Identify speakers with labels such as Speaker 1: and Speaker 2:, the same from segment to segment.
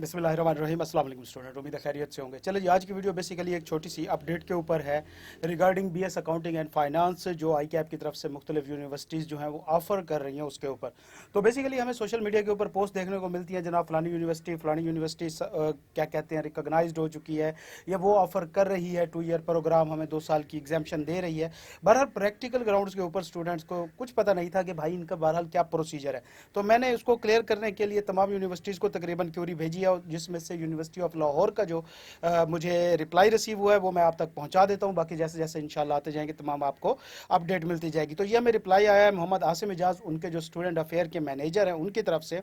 Speaker 1: बिस्मिल्लाहिर्रहमानिर्रहीम। अस्सलाम वालेकुम स्टूडेंट, उम्मीद है खैरियत से होंगे। चलिए, आज की वीडियो बेसिकली एक छोटी सी अपडेट के ऊपर है regarding BS accounting and finance, जो आई कैप की तरफ से मुख्तलिफ यूनिवर्सिटीज़ जो हैं वो ऑफ़र कर रही हैं उसके ऊपर। तो बेसिकली हमें सोशल मीडिया के ऊपर पोस्ट देखने को मिलती है, जनाब फ़लानी यूनिवर्सिटी क्या कहते हैं रिकॉग्नाइज्ड हो चुकी है, या वो ऑफ़र कर रही है 2 ईयर प्रोग्राम, हमें 2 साल की एग्जामेशन दे रही है। बहरहाल प्रैक्टिकल ग्राउंड्स के ऊपर स्टूडेंट्स को कुछ पता नहीं था कि भाई इनका बहरहाल क्या प्रोसीजर है। तो मैंने उसको क्लियर करने के लिए तमाम यूनिवर्सिटीज़ को तकरीबन क्यूरी भेजी है, जिसमें से यूनिवर्सिटी ऑफ लाहौर का जो मुझे रिप्लाई रिसीव हुआ है वो मैं आप तक पहुंचा देता हूं। बाकी जैसे जैसे इंशाल्लाह आते जाएंगे तमाम आपको अपडेट मिलती जाएगी। तो ये हमें रिप्लाई आया है मोहम्मद आसिम इजाज, उनके जो स्टूडेंट अफेयर के मैनेजर हैं उनकी तरफ से।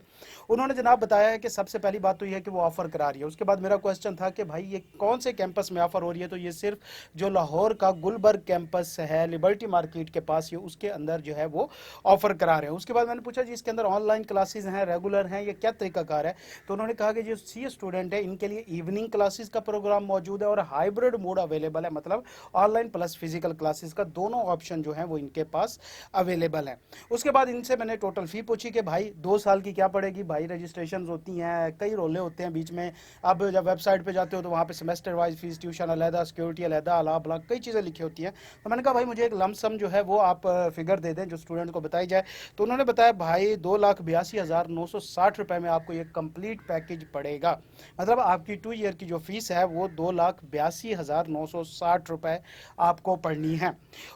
Speaker 1: उन्होंने जनाब बताया है कि सबसे पहली बात तो यह है कि वो ऑफर करा रही है। उसके बाद मेरा क्वेश्चन था कि भाई ये कौन से कैंपस में ऑफर हो रही है, तो ये सिर्फ जो लाहौर का गुलबर्ग कैंपस है लिबर्टी मार्केट के पास, ये उसके अंदर जो है वो ऑफर करा रहे हैं। उसके बाद मैंने पूछा जी इसके अंदर ऑनलाइन क्लासेस हैं, रेगुलर हैं, ये क्या तरीकाकार है। तो उन्होंने कहा कि जो सी स्टूडेंट है इनके लिए इवनिंग क्लासेस का प्रोग्राम मौजूद है और हाइब्रिड मोड अवेलेबल है, मतलब ऑनलाइन प्लस फिजिकल क्लासेस का दोनों ऑप्शन जो है वो इनके पास अवेलेबल है। उसके बाद इनसे मैंने टोटल फी पूछी कि भाई 2 साल की क्या पड़ेगी। भाई रजिस्ट्रेशन होती हैं, कई रोले होते हैं बीच में। अब जब वेबसाइट पे जाते हो तो वहाँ पे सेमेस्टर वाइज फीस, ट्यूशन अलहदा, सिक्योरिटी अलहदा, अला बला कई चीज़ें लिखी होती हैं। तो मैंने कहा भाई मुझे एक लमसम जो है वो आप फिगर दे दें जो स्टूडेंट को बताई जाए। तो उन्होंने बताया भाई 2,82,960 रुपये में आपको ये कंप्लीट पैकेज पड़ेगा। मतलब आपकी 2 ईयर की जो फीस है वो 2,82,960 रुपये आपको पढ़नी है।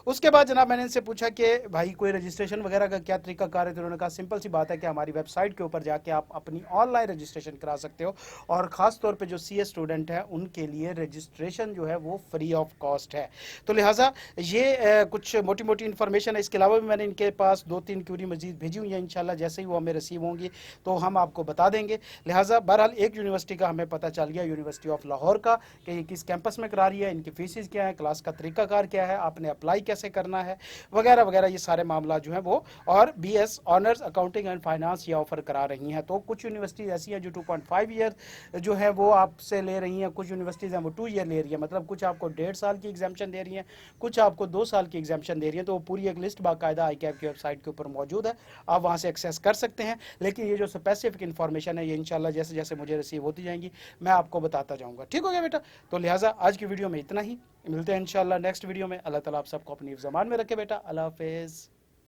Speaker 1: उसके बाद जनाब मैंने इनसे पूछा कि भाई कोई रजिस्ट्रेशन वगैरह का क्या तरीका कार है। तो उन्होंने कहा सिंपल सी बात है कि हमारी वेबसाइट के ऊपर जाके आप अपनी ऑनलाइन रजिस्ट्रेशन करा सकते हो, और ख़ास तौर पे जो सीए स्टूडेंट हैं उनके लिए रजिस्ट्रेशन जो है वो फ्री ऑफ कॉस्ट है। तो लिहाजा ये कुछ मोटी मोटी इन्फॉर्मेशन है। इसके अलावा भी मैंने इनके पास 2-3 क्यूरी मजीद भेजी हुई हैं, इंशाल्लाह जैसे ही वो हमें रिसीव होंगी तो हम आपको बता देंगे। लिहाजा बहरहाल एक यूनिवर्सिटी का हमें पता चल गया, यूनिवर्सिटी ऑफ लाहौर का, कि ये किस कैंपस में करा रही है, इनकी फीसिस क्या है, क्लास का तरीकाकार क्या है, आपने अप्लाई कैसे करना है, वगैरह वगैरह ये सारे मामला जो है वो। और BS honours accounting and finance ये ऑफर करा रही हैं। तो कुछ यूनिवर्सिटीज ऐसी हैं जो 2.5 ईयर जो है वो आपसे ले रही हैं, कुछ यूनिवर्सिटीज़ हैं वो 2 ईयर ले रही है, मतलब कुछ आपको 1.5 साल की एग्जामेशन दे रही हैं, कुछ आपको 2 साल की एग्जामेशन दे रही है। तो वो पूरी एक लिस्ट बाकायदा आई कैप की वेबसाइट के ऊपर मौजूद है, आप वहाँ से एक्सेस कर सकते हैं। लेकिन ये जो स्पेसिफिक इन्फॉर्मेशन है ये इंशाल्लाह जैसे जैसे मुझे रिसीव होती जाएंगी मैं आपको बताता जाऊँगा। ठीक हो गया बेटा। तो लिहाजा आज की वीडियो में इतना ही, मिलते हैं इंशाल्लाह नेक्स्ट वीडियो में। अल्लाह ताला आप सबको अपनी ज़मान में रखे बेटा। अल्लाह हाफिज़।